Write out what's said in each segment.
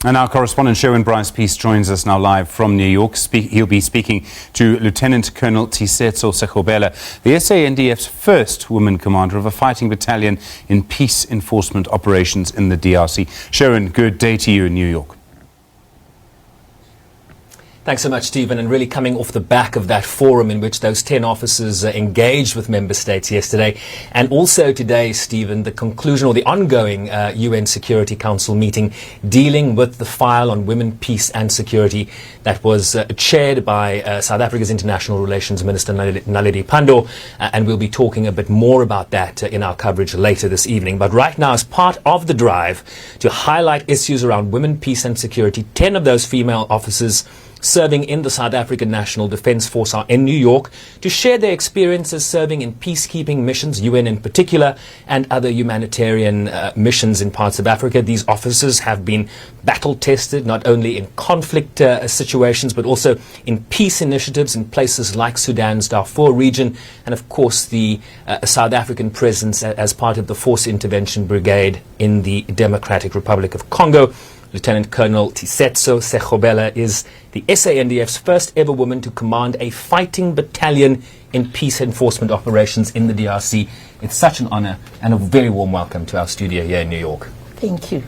And our correspondent Sherwin Bryce-Pease joins us now live from New York. He'll be speaking to Lieutenant Colonel Tiisetso Sekgobela, the SANDF's first woman commander of a fighting battalion in peace enforcement operations in the DRC. Sherwin, good day to you in New York. Thanks so much, Stephen. And really coming off the back of that forum in which those 10 officers engaged with member states yesterday. And also today, Stephen, the conclusion or the ongoing UN Security Council meeting dealing with the file on women, peace and security that was chaired by South Africa's International Relations Minister, Naledi Pandor. And we'll be talking a bit more about that in our coverage later this evening. But right now, as part of the drive to highlight issues around women, peace and security, 10 of those female officers serving in the South African National Defence Force are in New York to share their experiences serving in peacekeeping missions, UN in particular, and other humanitarian missions in parts of Africa. These officers have been battle-tested, not only in conflict situations, but also in peace initiatives in places like Sudan's Darfur region, and of course the South African presence as part of the Force Intervention Brigade in the Democratic Republic of Congo. Lieutenant Colonel Tiisetso Sekgobela is the SANDF's first ever woman to command a fighting battalion in peace enforcement operations in the DRC. It's such an honor and a very warm welcome to our studio here in New York. Thank you.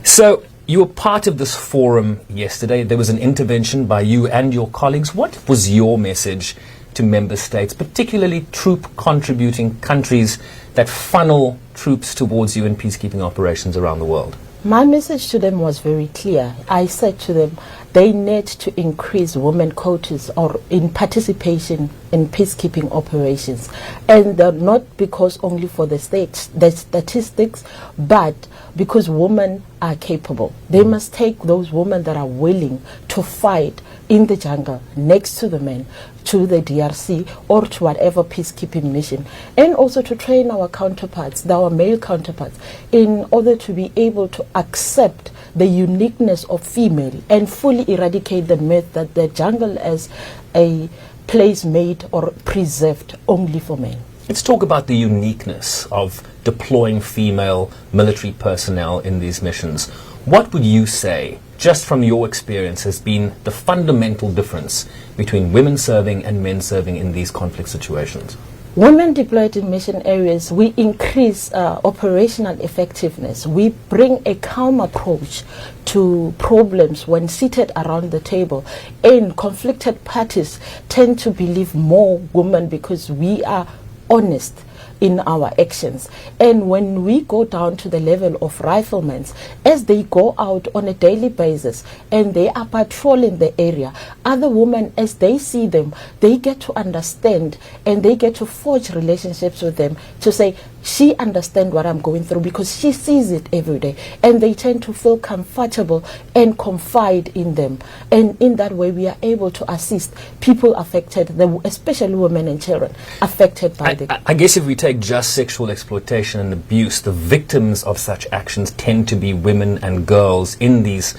So, you were part of this forum yesterday. There was an intervention by you and your colleagues. What was your message to member states, particularly troop-contributing countries that funnel troops towards UN peacekeeping operations around the world? My message to them was very clear. I said to them, they need to increase women quotas or in participation in peacekeeping operations. And not because only for the states, the statistics, but because women are capable. They must take those women that are willing to fight in the jungle next to the men, to the DRC or to whatever peacekeeping mission, and also to train our counterparts, our male counterparts, in order to be able to accept the uniqueness of female and fully eradicate the myth that the jungle is a place made or preserved only for men. Let's talk about the uniqueness of deploying female military personnel in these missions. What would you say, just from your experience, has been the fundamental difference between women serving and men serving in these conflict situations? Women deployed in mission areas, we increase operational effectiveness. We bring a calm approach to problems when seated around the table. And conflicted parties tend to believe more women because we are honest in our actions. And when we go down to the level of riflemen, as they go out on a daily basis and they are patrolling the area, other women, as they see them, they get to understand and they get to forge relationships with them to say, she understands what I'm going through because she sees it every day, and they tend to feel comfortable and confide in them. And in that way we are able to assist people affected, especially women and children affected by I guess if we take just sexual exploitation and abuse, the victims of such actions tend to be women and girls in these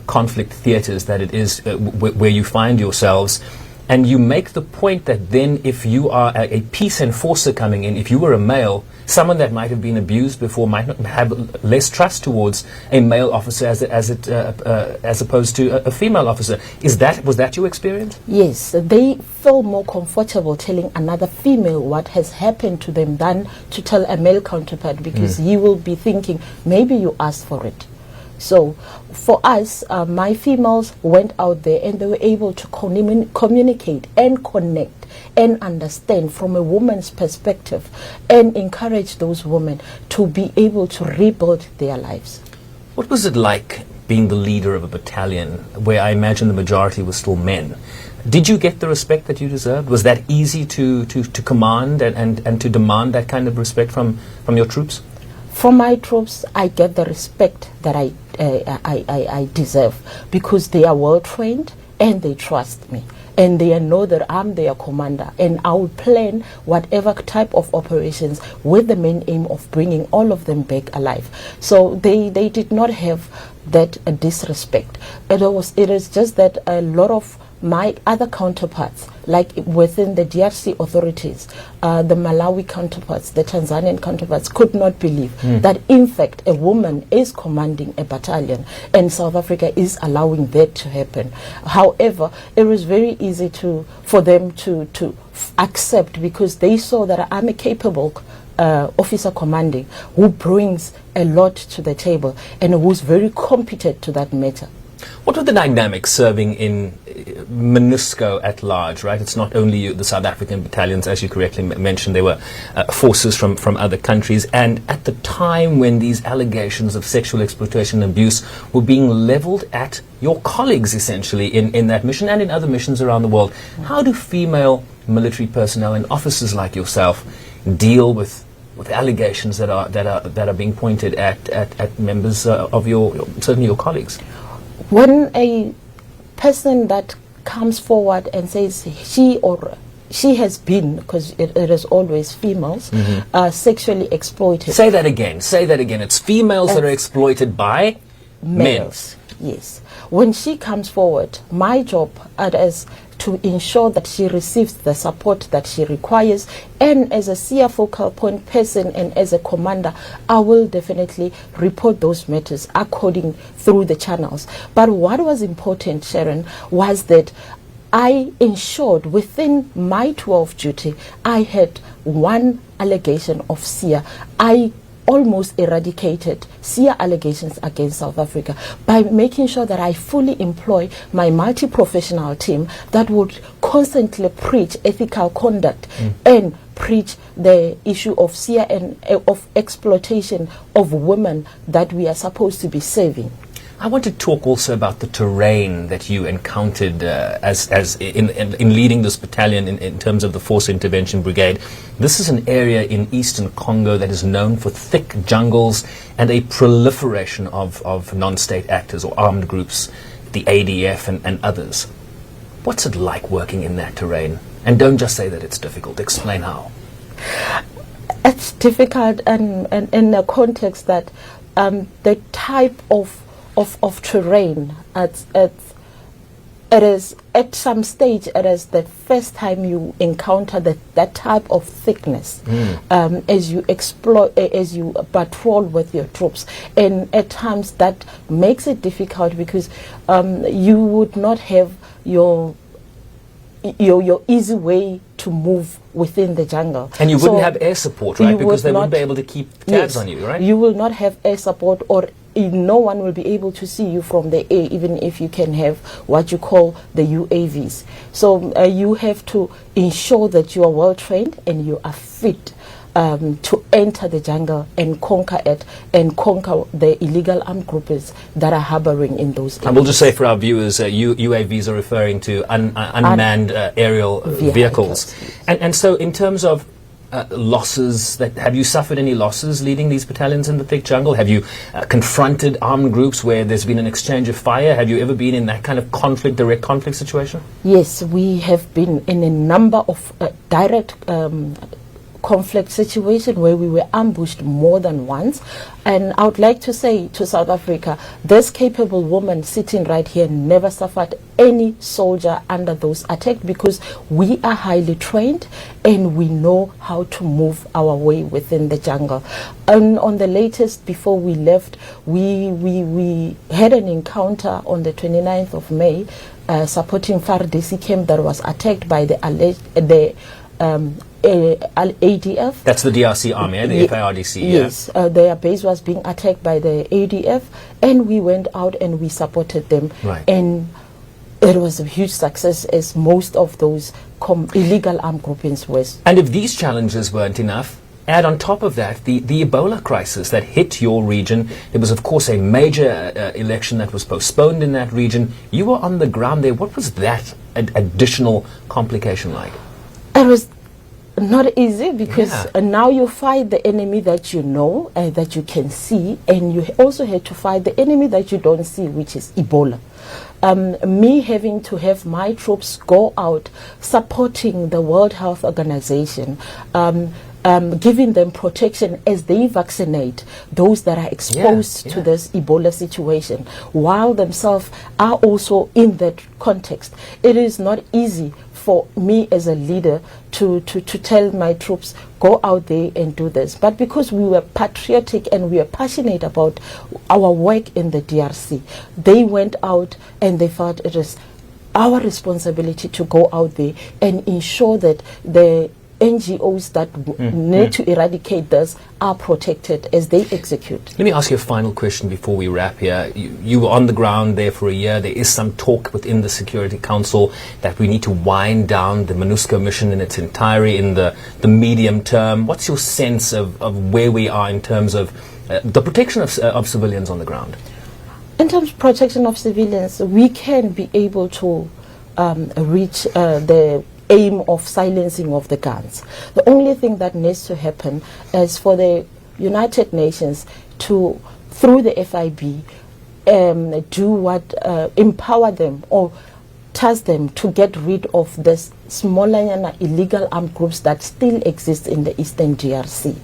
conflict theaters that it is where you find yourselves. And you make the point that then if you are a peace enforcer coming in, if you were a male, someone that might have been abused before might not have less trust towards a male officer as opposed to a female officer. Was that your experience? Yes, they feel more comfortable telling another female what has happened to them than to tell a male counterpart, because he will be thinking, maybe you asked for it. So for us, my females went out there and they were able to communicate and connect and understand from a woman's perspective and encourage those women to be able to rebuild their lives. What was it like being the leader of a battalion where I imagine the majority was still men? Did you get the respect that you deserved? Was that easy to command and to demand that kind of respect from your troops? From my troops, I get the respect that I deserve because they are well trained and they trust me. And they know that I'm their commander, and I will plan whatever type of operations with the main aim of bringing all of them back alive. So they did not have that disrespect. It is just that a lot of my other counterparts, like within the DRC authorities, the Malawi counterparts, the Tanzanian counterparts, could not believe that in fact a woman is commanding a battalion and South Africa is allowing that to happen. However, it was very easy for them to accept, because they saw that I'm a capable officer commanding who brings a lot to the table and who's very competent to that matter. What were the dynamics serving in MONUSCO at large, right? It's not only the South African battalions, as you correctly mentioned, there were forces from other countries. And at the time when these allegations of sexual exploitation and abuse were being leveled at your colleagues, essentially, in that mission and in other missions around the world, how do female military personnel and officers like yourself deal with allegations that are being pointed at members of certainly your colleagues? When a person that comes forward and says she has been, because it is always females, sexually exploited. Say that again. It's females that are exploited by males. Yes. When she comes forward, my job is to ensure that she receives the support that she requires, and as a SIA focal point person and as a commander, I will definitely report those matters according through the channels. But what was important, Sharon, was that I ensured within my 12 duty, I had one allegation of SIA. I almost eradicated SIA allegations against South Africa by making sure that I fully employ my multi-professional team that would constantly preach ethical conduct and preach the issue of SIA and of exploitation of women that we are supposed to be saving. I want to talk also about the terrain that you encountered as in leading this battalion in terms of the Force Intervention Brigade. This is an area in eastern Congo that is known for thick jungles and a proliferation of non-state actors or armed groups, the ADF and others. What's it like working in that terrain? And don't just say that it's difficult. Explain how. It's difficult, and in the context that the type of terrain, it is at some stage, it is the first time you encounter that type of thickness as you explore, as you patrol with your troops, and at times that makes it difficult because you would not have your easy way to move within the jungle. And you wouldn't have air support, right? Because they wouldn't be able to keep tabs on you, right? You will not have air support, or no one will be able to see you from the air, even if you can have what you call the UAVs. So you have to ensure that you are well trained and you are fit to enter the jungle and conquer it, and conquer the illegal armed groups that are harboring in those areas. And we'll just say for our viewers, UAVs are referring to unmanned aerial vehicles. And so in terms of losses, have you suffered any losses leading these battalions in the thick jungle? Have you confronted armed groups where there's been an exchange of fire? Have you ever been in that kind of direct conflict situation? Yes, we have been in a number of direct conflict situation where we were ambushed more than once. And I would like to say to South Africa, this capable woman sitting right here never suffered any soldier under those attacks, because we are highly trained and we know how to move our way within the jungle. And on the latest, before we left, we had an encounter on the 29th of May supporting FARDC camp that was attacked by the ADF. That's the DRC army, the FARDC. Yes, their base was being attacked by the ADF, and we went out and we supported them. Right. And it was a huge success, as most of those illegal armed groupings were. And if these challenges weren't enough, add on top of that the Ebola crisis that hit your region. There was, of course, a major election that was postponed in that region. You were on the ground there. What was that additional complication like? It was not easy, because now you fight the enemy that you know and that you can see, and you also had to fight the enemy that you don't see, which is Ebola. Me having to have my troops go out supporting the World Health Organization, giving them protection as they vaccinate those that are exposed to this Ebola situation, while themselves are also in that context. It is not easy for me as a leader to tell my troops, go out there and do this. But because we were patriotic and we were passionate about our work in the DRC, they went out and they felt it is our responsibility to go out there and ensure that the NGOs that need to eradicate this are protected as they execute. Let me ask you a final question before we wrap here. You were on the ground there for a year. There is some talk within the Security Council that we need to wind down the MONUSCO mission in its entirety in the medium term. What's your sense of where we are in terms of the protection of civilians on the ground? In terms of protection of civilians, we can be able to reach the aim of silencing of the guns. The only thing that needs to happen is for the United Nations to, through the FIB, do what, empower them or task them to get rid of this smaller illegal armed groups that still exist in the Eastern DRC.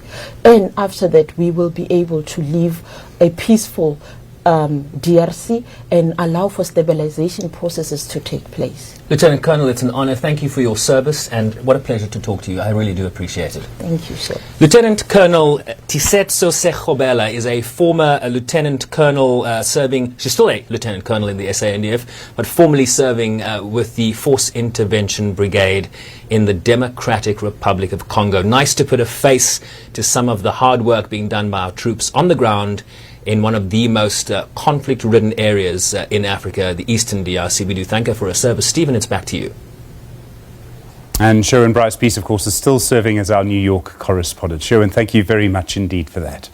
And after that, we will be able to live a peaceful DRC and allow for stabilization processes to take place. Lieutenant Colonel, it's an honor. Thank you for your service, and what a pleasure to talk to you. I really do appreciate it. Thank you, sir. Lieutenant Colonel Tiisetso Sekgobela is a former Lieutenant Colonel serving, she's still a Lieutenant Colonel in the SANDF, but formerly serving with the Force Intervention Brigade in the Democratic Republic of Congo. Nice to put a face to some of the hard work being done by our troops on the ground in one of the most conflict-ridden areas in Africa, the Eastern DRC. We do thank her for her service. Stephen, it's back to you. And Sherwin Bryce-Pease, of course, is still serving as our New York correspondent. Sherwin, thank you very much indeed for that.